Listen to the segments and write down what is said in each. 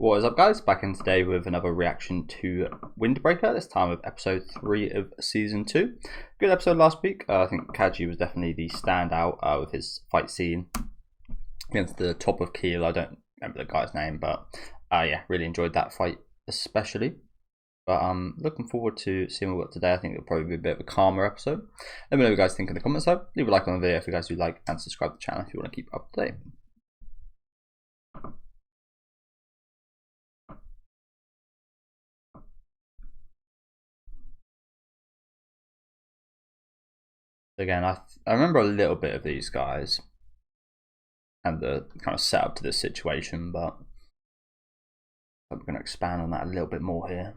What is up, guys? Back in today with another reaction to Windbreaker, this time with episode 3 of season 2. Good episode last week. I think Kaji was definitely the standout with his fight scene against the top of Keel. I don't remember the guy's name, but yeah, really enjoyed that fight especially. But looking forward to seeing what we've got today. I think it'll probably be a bit of a calmer episode. Let me know what you guys think in the comments though. Leave a like on the video if you guys do like, and subscribe to the channel if you want to keep up to date. Again, I remember a little bit of these guys and the kind of setup to this situation, but I'm going to expand on that a little bit more here.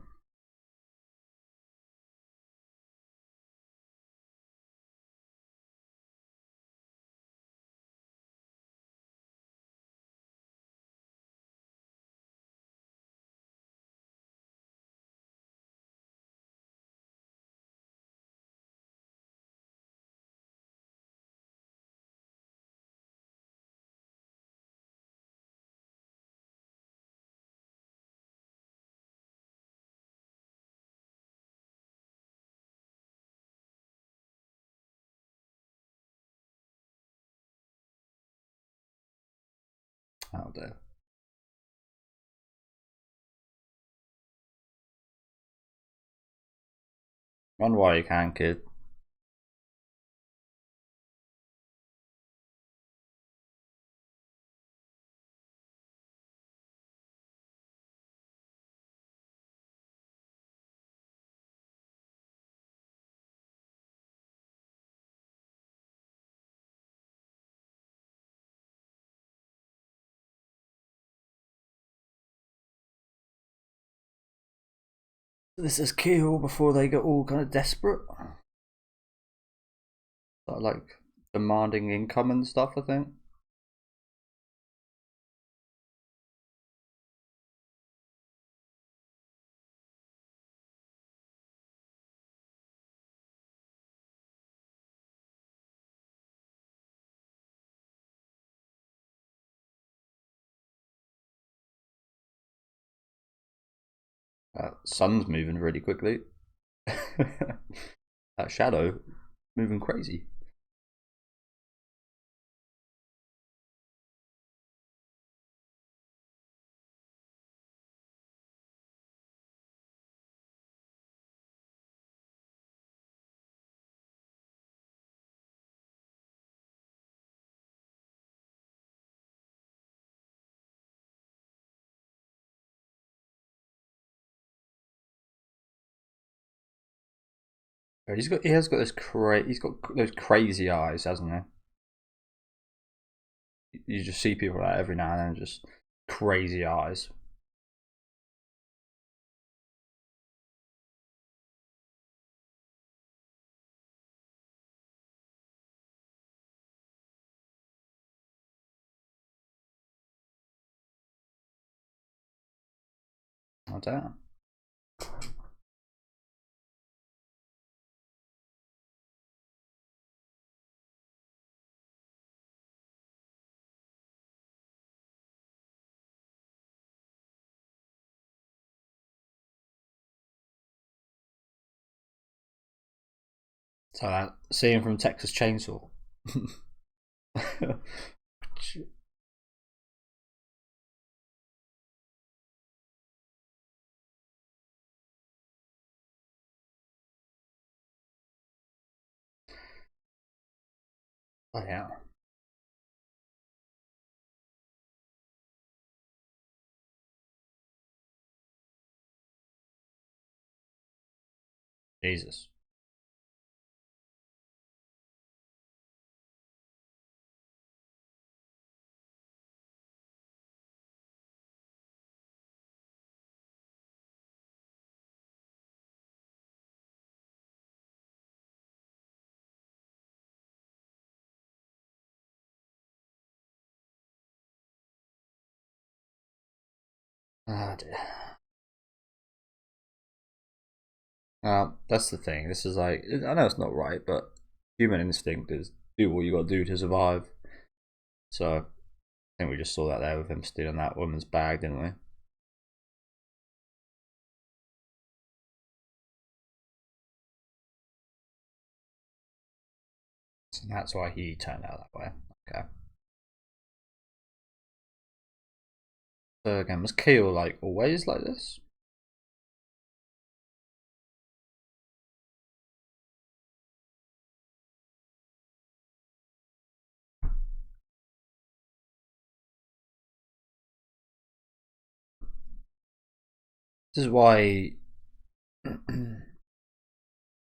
That'll do. Run while you can, kid. This is Keel before they get all kind of desperate. Like demanding income and stuff, I think. Sun's moving really quickly. That shadow moving crazy. He has got he's got those crazy eyes, hasn't he? You just see people like every now and then, just crazy eyes. Oh damn. So that scene from Texas Chainsaw. Oh yeah. Jesus. Ah dear. That's the thing. This is like, I know it's not right, but human instinct is do what you got to do to survive. So I think we just saw that there with him stealing that woman's bag, didn't we? That's why he turned out that way. Okay. So again, was Keel like always like this? This is why.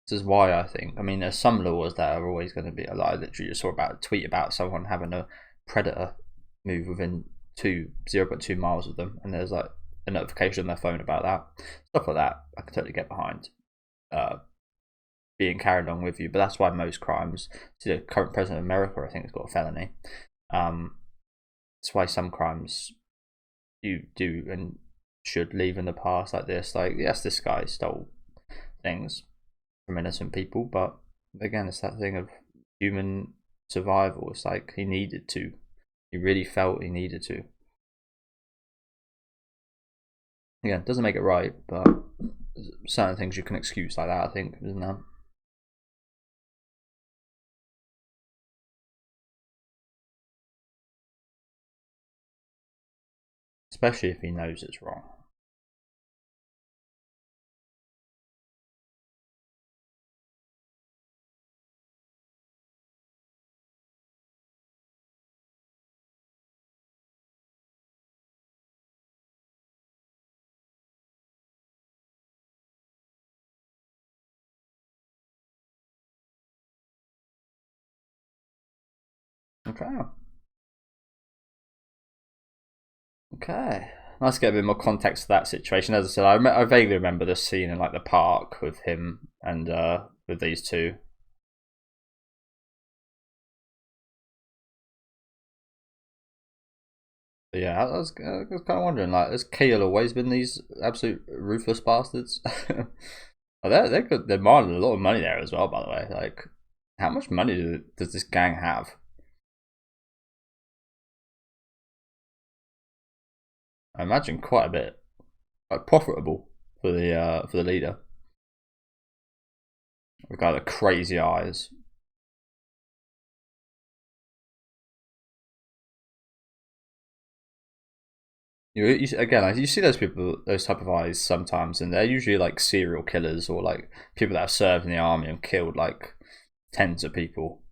This is why I think. I mean, there's some laws that are always going to be. Like, I literally just saw about a tweet about someone having a predator move within 0.2 miles of them, and there's like a notification on their phone about that. Stuff like that, I can totally get behind. Being carried along with you, but that's why most crimes. See, the current president of America, I think, has got a felony. That's why some crimes you do and should leave in the past, like this. Like, yes, this guy stole things from innocent people, but again, it's that thing of human survival. It's like he needed to. He really felt he needed to. Yeah, it doesn't make it right, but certain things you can excuse like that, I think, isn't there? Especially if he knows it's wrong. Okay. Okay. Nice to get a bit more context to that situation. As I said, I vaguely remember this scene in like the park with him and with these two. But yeah, I was kind of wondering, like, has Keel always been these absolute ruthless bastards? They could demand a lot of money there as well. By the way, like, how much money does this gang have? I imagine quite a bit. Like, profitable for the leader. The guy with the crazy eyes. Again, like, you see those people, those type of eyes sometimes, and they're usually like serial killers or like people that have served in the army and killed like tens of people.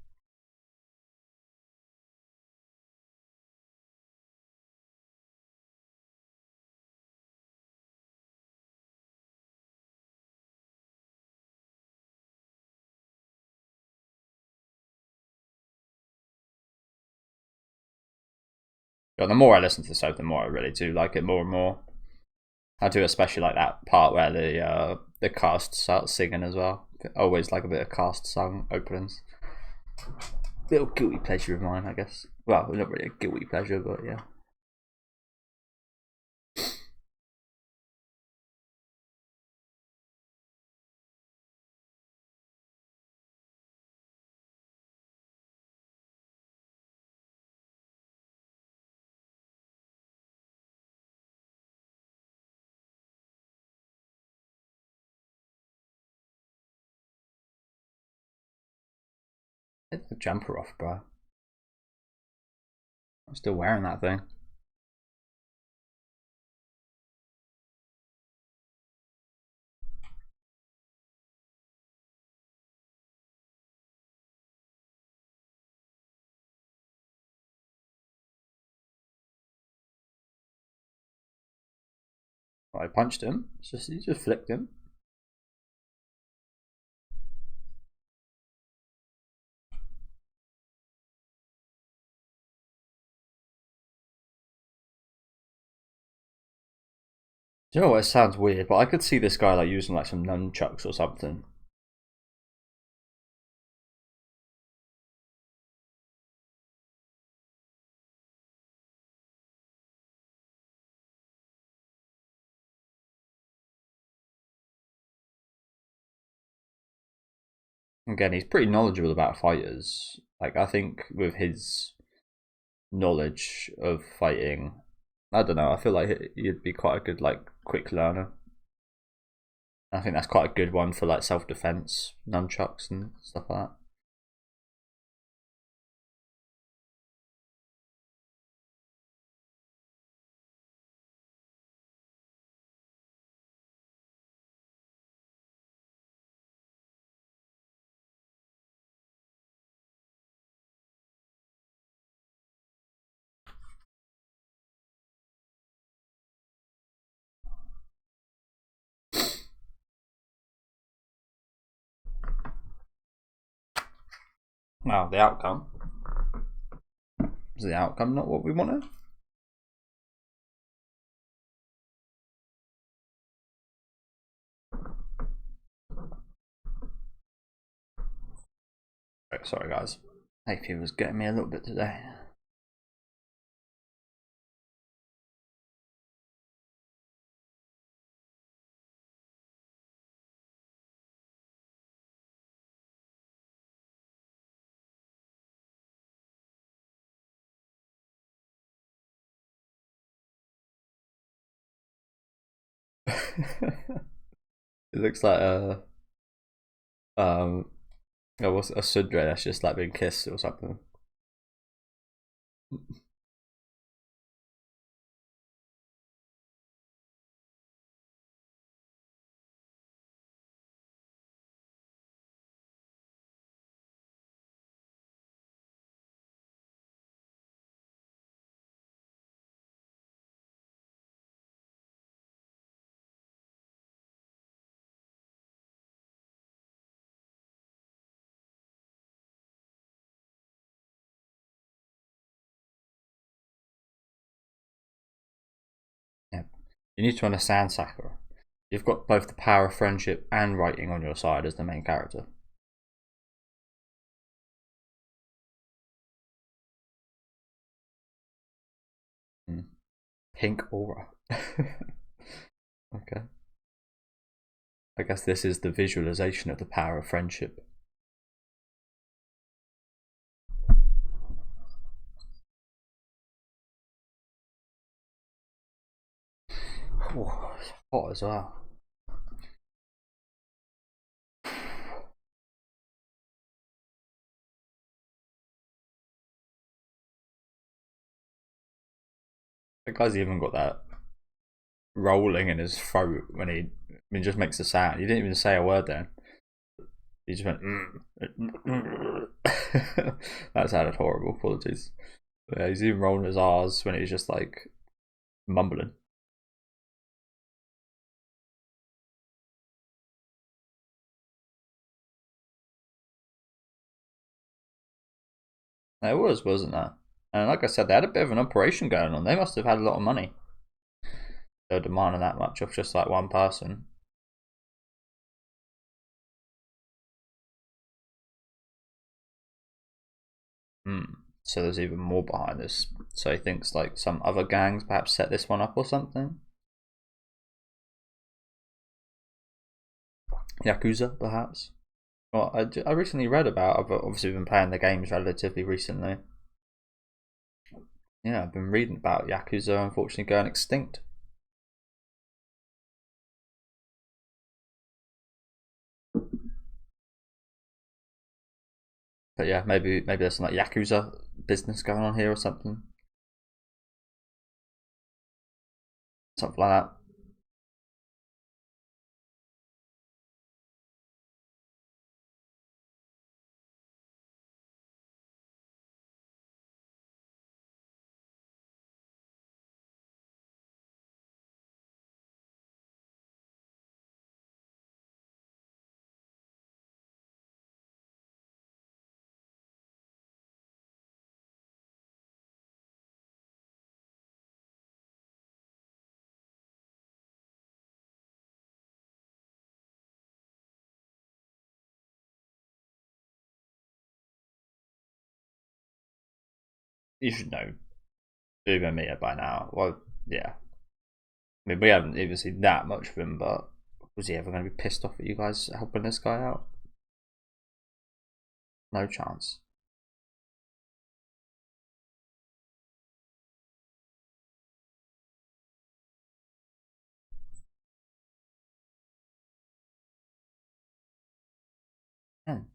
But the more I listen to the soap, the more I really do like it more and more. I do especially like that part where the cast starts singing as well. Always like a bit of cast song openings. Little guilty pleasure of mine, I guess. Well, not really a guilty pleasure, but yeah. Take the jumper off, bro. I'm still wearing that thing. I punched him. He just flicked him. Do you know what? It sounds weird, but I could see this guy like using like some nunchucks or something. Again, he's pretty knowledgeable about fighters. Like, I think with his knowledge of fighting, I don't know. I feel like he'd be quite a good like quick learner. I think that's quite a good one for like self defense, nunchucks and stuff like that. Wow, the outcome. Is the outcome not what we wanted? Sorry, guys. Hay fever's getting me a little bit today. It looks like what's a sundre that's just like being kissed or something. Yeah. You need to understand, Sakura. You've got both the power of friendship and writing on your side as the main character. Pink aura. Okay. I guess this is the visualization of the power of friendship. Oh, it's hot as well. The guy's even got that rolling in his throat when he just makes a sound. He didn't even say a word then. He just went. That sounded horrible. Apologies. But yeah, he's even rolling his R's when he's just like mumbling. It was, wasn't it? And like I said, they had a bit of an operation going on. They must have had a lot of money. They're demanding that much of just like one person. So there's even more behind this. So he thinks like some other gangs perhaps set this one up or something. Yakuza, perhaps. Well, I recently read about. I've obviously been playing the games relatively recently. Yeah, I've been reading about Yakuza unfortunately going extinct. But yeah, maybe there's some like Yakuza business going on here or something. Something like that. You should know Uber Mia by now. Well, yeah. I mean, we haven't even seen that much of him, but was he ever going to be pissed off at you guys helping this guy out? No chance.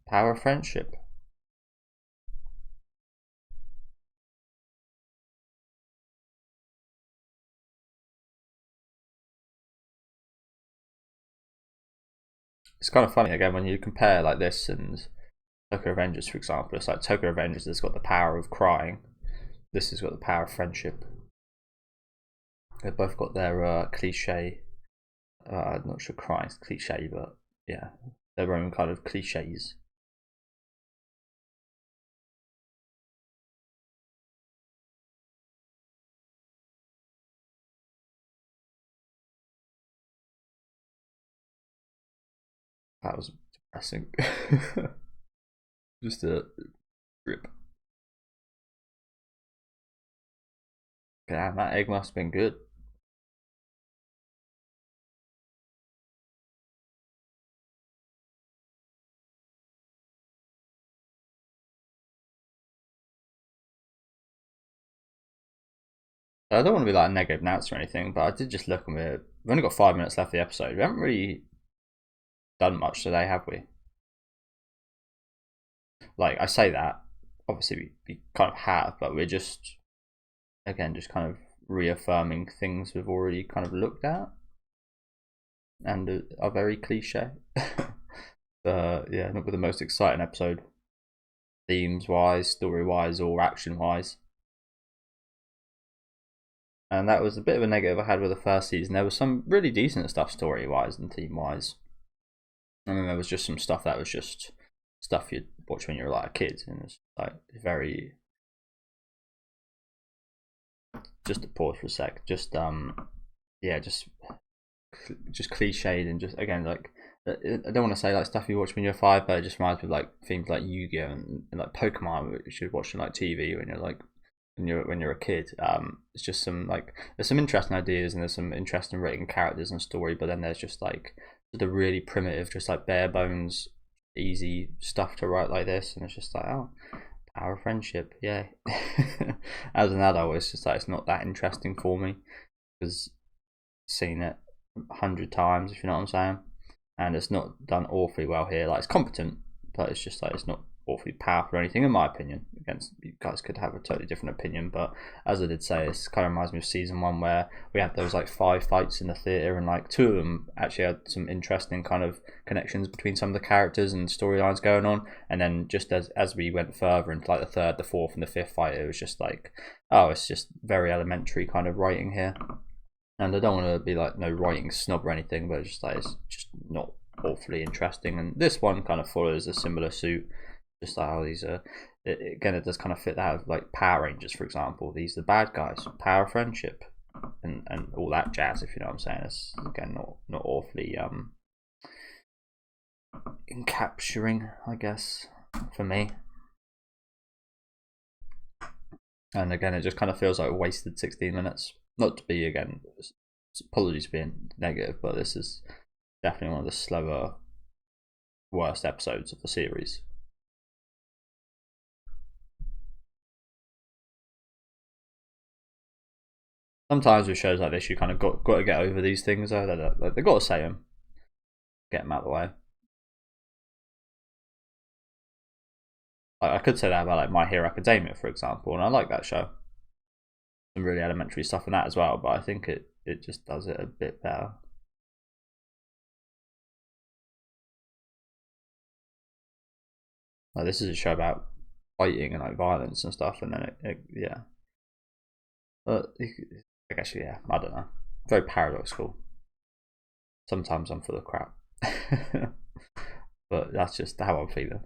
Power of friendship. It's kind of funny again when you compare like this and Tokyo Avengers, for example. It's like Tokyo Avengers has got the power of crying. This has got the power of friendship. They've both got their cliche. I'm not sure crying's cliche, but yeah, their own kind of cliches. That was depressing. Just a rip. Damn, that egg must have been good. I don't want to be like a negative Nats or anything, but I did just look and we've only got 5 minutes left of the episode. We haven't really done much today, have we? Like, I say that, obviously we kind of have, but we're just, again, just kind of reaffirming things we've already kind of looked at and are very cliche. Yeah, not with the most exciting episode, themes wise, story wise, or action wise. And that was a bit of a negative I had with the first season. There was some really decent stuff story wise and team wise. And then there was just some stuff that was just stuff you'd watch when you were like a kid, and it's like very. Just to pause for a sec. Just yeah, just cliched and just again like I don't want to say like stuff you watch when you're 5, but it just reminds me of like things like Yu-Gi-Oh and like Pokemon, which you watch on like TV when you're like when you're a kid. It's just some like there's some interesting ideas and there's some interesting written characters and story, but then there's just like the really primitive, just like bare bones, easy stuff to write like this, and it's just like oh, power of friendship, yeah. As an adult, it's just like it's not that interesting for me because seen it 100 times, if you know what I'm saying, and it's not done awfully well here. Like it's competent, but it's just like it's not awfully powerful or anything, in my opinion. Against you guys could have a totally different opinion, but as I did say, it's kind of reminds me of season 1 where we had those like 5 fights in the theater, and like 2 of them actually had some interesting kind of connections between some of the characters and storylines going on. And then just as we went further into like the 3rd, the 4th, and the 5th fight, it was just like, oh, it's just very elementary kind of writing here. And I don't want to be like no writing snob or anything, but it's just like it's just not awfully interesting. And this one kind of follows a similar suit. Just like how these are, again, it does kind of fit that of like Power Rangers, for example. These are the bad guys, power of friendship, and all that jazz. If you know what I'm saying, it's again not awfully encapturing, I guess, for me. And again, it just kind of feels like a wasted 16 minutes. Not to be again, apologies for being negative, but this is definitely one of the slower, worst episodes of the series. Sometimes with shows like this, you kind of got to get over these things. Though they got to say them, get them out of the way. Like, I could say that about like My Hero Academia, for example, and I like that show. Some really elementary stuff in that as well, but I think it just does it a bit better. Like this is a show about fighting and like violence and stuff, and then yeah. But I guess yeah, I don't know. Very paradoxical. Sometimes I'm full of crap, but that's just how I'm feeling.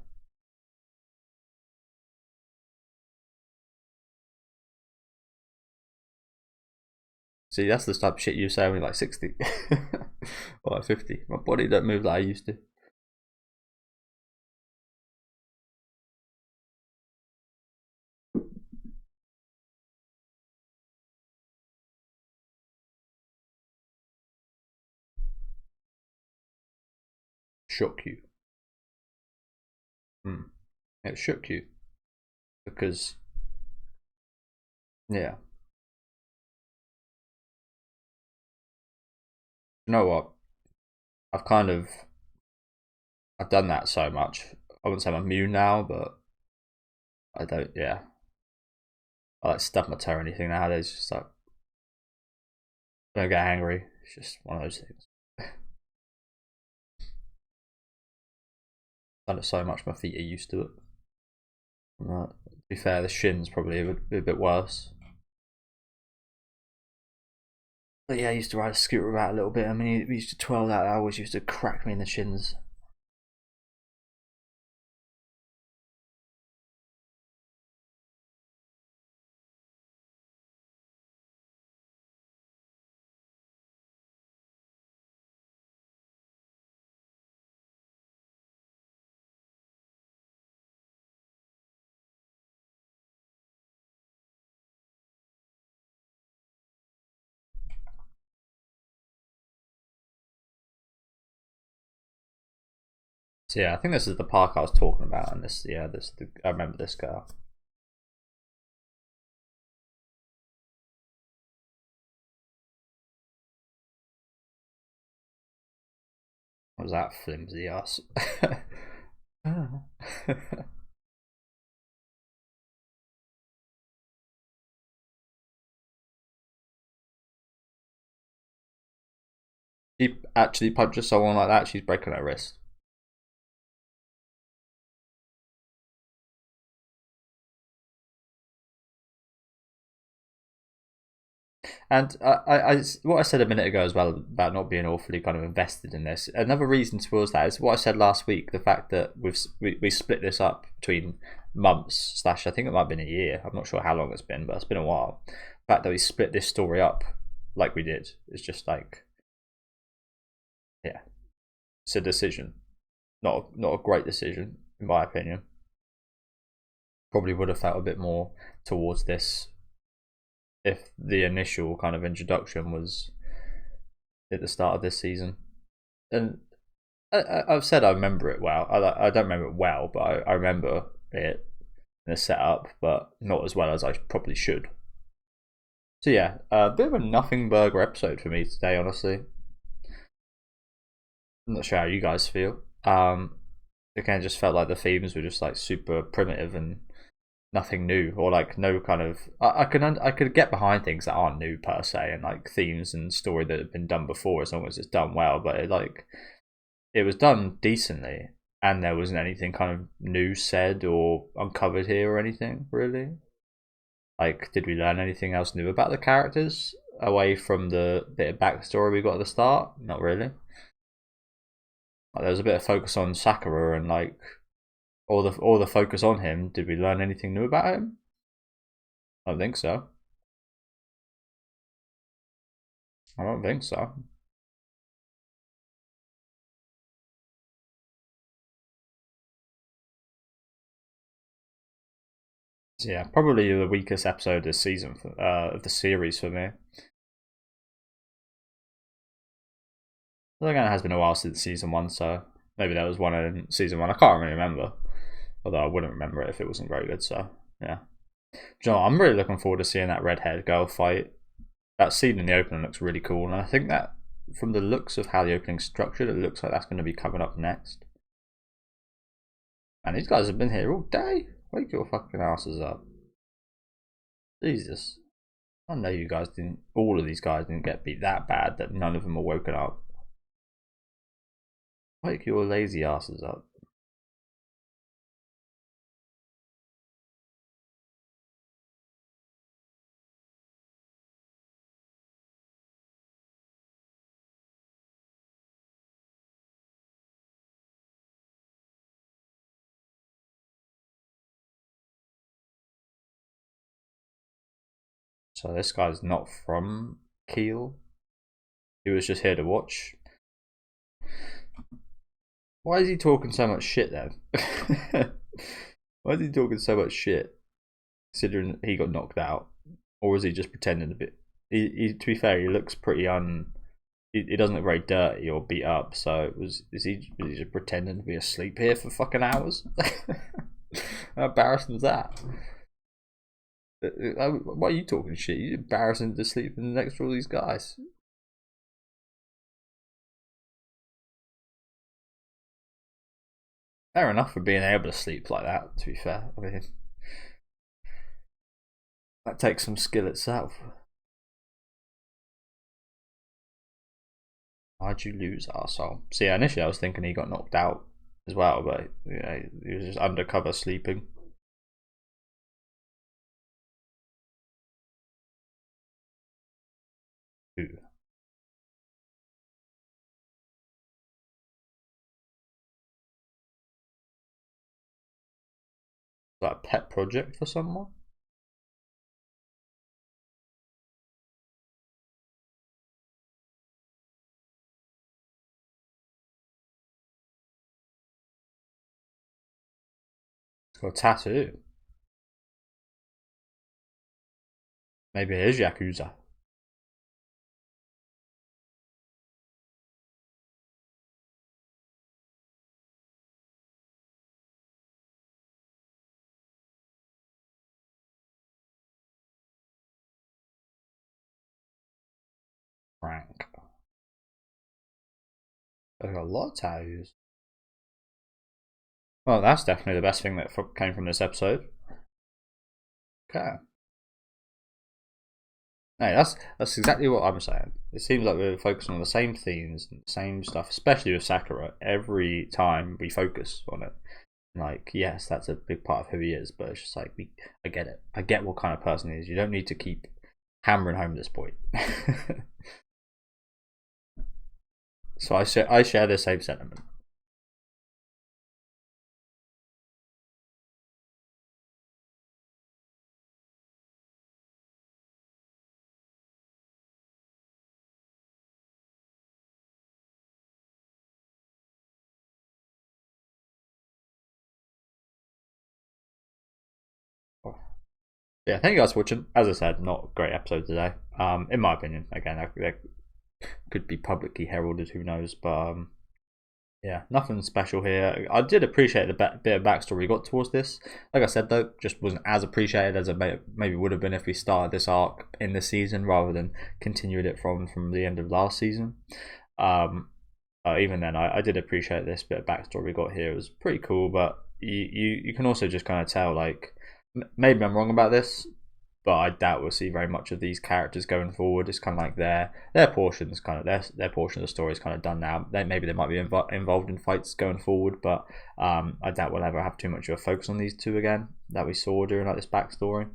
See, that's the type of shit you say when you're like 60 or like 50. My body don't move like I used to. Shook you. It shook you because yeah. You know what? I've kind of I've done that so much. I wouldn't say I'm immune now, but I don't. Yeah, I like stub my toe or anything nowadays. Just like don't get angry. It's just one of those things. Done it so much, my feet are used to it. To be fair, the shins probably would be a bit worse. But yeah, I used to ride a scooter about a little bit. I mean, we used to twirl that. That always used to crack me in the shins. So yeah, I think this is the park I was talking about, and I remember this girl. What was that flimsy ass? She actually punches someone like that, she's breaking her wrist. And what I said a minute ago as well about not being awfully kind of invested in this. Another reason towards that is what I said last week: the fact that we split this up between months slash I think it might have been a year. I'm not sure how long it's been, but it's been a while. The fact that we split this story up like we did is just like, yeah, it's a decision, not a great decision in my opinion. Probably would have felt a bit more towards this if the initial kind of introduction was at the start of this season. And I've said I remember it well. I don't remember it well, but I remember it in the setup, but not as well as I probably should. So yeah, a bit of a nothing burger episode for me today, honestly. I'm not sure how you guys feel. Again, just felt like the themes were just like super primitive and nothing new, or like no kind of. I could get behind things that aren't new per se, and like themes and story that have been done before, as long as it's done well. But it was done decently, and there wasn't anything kind of new said or uncovered here or anything really. Like, did we learn anything else new about the characters away from the bit of backstory we got at the start? Not really. Like, there was a bit of focus on Sakura and like all the focus on him. Did we learn anything new about him? I don't think so. I don't think so. So yeah, probably the weakest episode this season of the series for me. But again, it has been a while since season one, so maybe there was one in season one. I can't really remember. Although I wouldn't remember it if it wasn't very good. So yeah, I'm really looking forward to seeing that redhead girl fight. That scene in the opening looks really cool, and I think that from the looks of how the opening's structured, it looks like that's going to be coming up next. And these guys have been here all day. Wake your fucking asses up. Jesus. I know you guys didn't. All of these guys didn't get beat that bad that none of them are woken up. Wake your lazy asses up. So this guy's not from Kiel. He was just here to watch. Why is he talking so much shit then? Why is he talking so much shit? Considering he got knocked out, or was he just pretending a bit? To be fair, he looks pretty He doesn't look very dirty or beat up. So was he just pretending to be asleep here for fucking hours? How embarrassing is that? Why are you talking shit? You're embarrassing to sleep next to all these guys. Fair enough for being able to sleep like that, to be fair. I mean, that takes some skill itself. Why'd you lose, arsehole? See, initially I was thinking he got knocked out as well, but he was just undercover sleeping. Ooh. Is that a pet project for someone? It's got a tattoo. Maybe it is Yakuza. Frank. I've got a lot of tattoos. Well, that's definitely the best thing that came from this episode. Okay. Hey, that's exactly what I'm saying. It seems like we're focusing on the same themes and the same stuff, especially with Sakura. Every time we focus on it, like, yes, that's a big part of who he is, but it's just like I get it. I get what kind of person he is. You don't need to keep hammering home this point. So I share the same sentiment. Yeah, thank you guys for watching. As I said, not a great episode today. In my opinion, again, that could be publicly heralded. Who knows? But yeah, nothing special here. I did appreciate the bit of backstory we got towards this. Like I said, though, just wasn't as appreciated as it maybe would have been if we started this arc in the season rather than continued it from the end of last season. Even then, I did appreciate this bit of backstory we got here. It was pretty cool, but you can also just kind of tell, like, maybe I'm wrong about this, but I doubt we'll see very much of these characters going forward. It's kind of like their portion is kind of their portion of the story is kind of done now. Maybe they might be involved in fights going forward, but I doubt we'll ever have too much of a focus on these two again that we saw during like this backstory.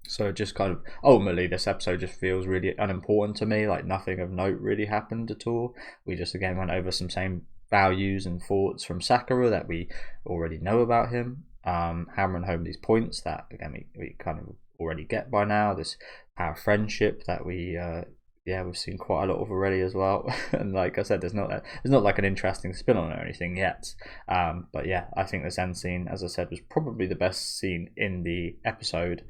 So just kind of ultimately, this episode just feels really unimportant to me. Like nothing of note really happened at all. We just again went over some same values and thoughts from Sakura that we already know about him. Hammering home these points that again we kind of already get by now. This power of friendship that we've seen quite a lot of already as well. And like I said, there's not like an interesting spin on it or anything yet. But yeah, I think this end scene, as I said, was probably the best scene in the episode,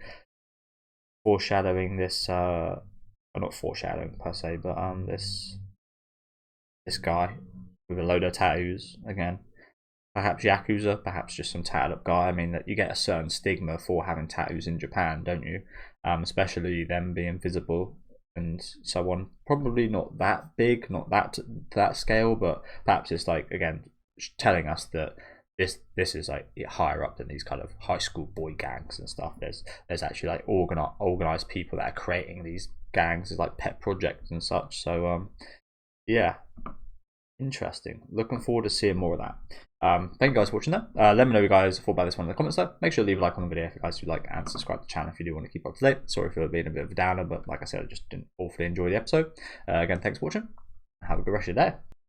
foreshadowing this. Not foreshadowing per se, but this guy with a load of tattoos again. Perhaps Yakuza, perhaps just some tatted up guy. I mean, that you get a certain stigma for having tattoos in Japan, don't you? Especially them being visible and so on. Probably not that big, not to that scale, but perhaps it's like again telling us that this is like higher up than these kind of high school boy gangs and stuff. There's actually like organized people that are creating these gangs as like pet projects and such. So yeah. Interesting. Looking forward to seeing more of that. Thank you guys for watching that. Let me know what you guys thought about this one in the comments though. Make sure to leave a like on the video if you guys do like, and subscribe to the channel if you do want to keep up to date. Sorry for being a bit of a downer, but like I said, I just didn't awfully enjoy the episode. Again, thanks for watching. Have a good rest of your day.